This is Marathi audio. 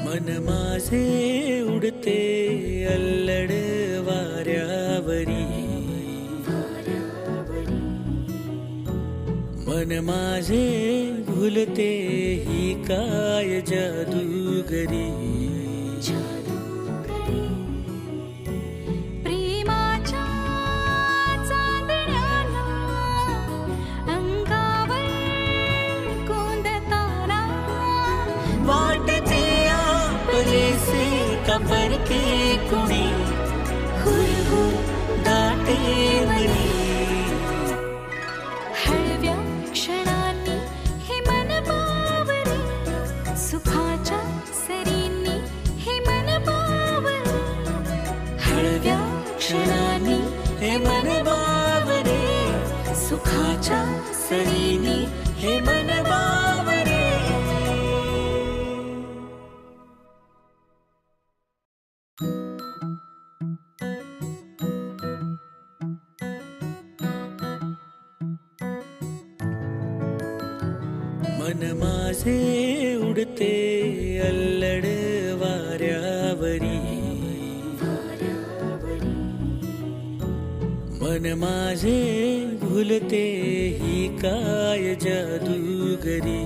मन माझे उडते अल्लड वाऱ्यावरी, मन माझे भुलते ही काय जादूगरी. कबर के कुणी हुर हुर दाटे मनी, हळव्या क्षणांनी हे मन बावरी, सुखाच्या सरींनी हे मन बावरी, हळव्या क्षणांनी हे मन बावरी, सुखाच्या सरींनी हे मन बावरी. मन माझे उडते अल्लड वाऱ्यावरी, मन माझे भुलते ही काय जादूगरी.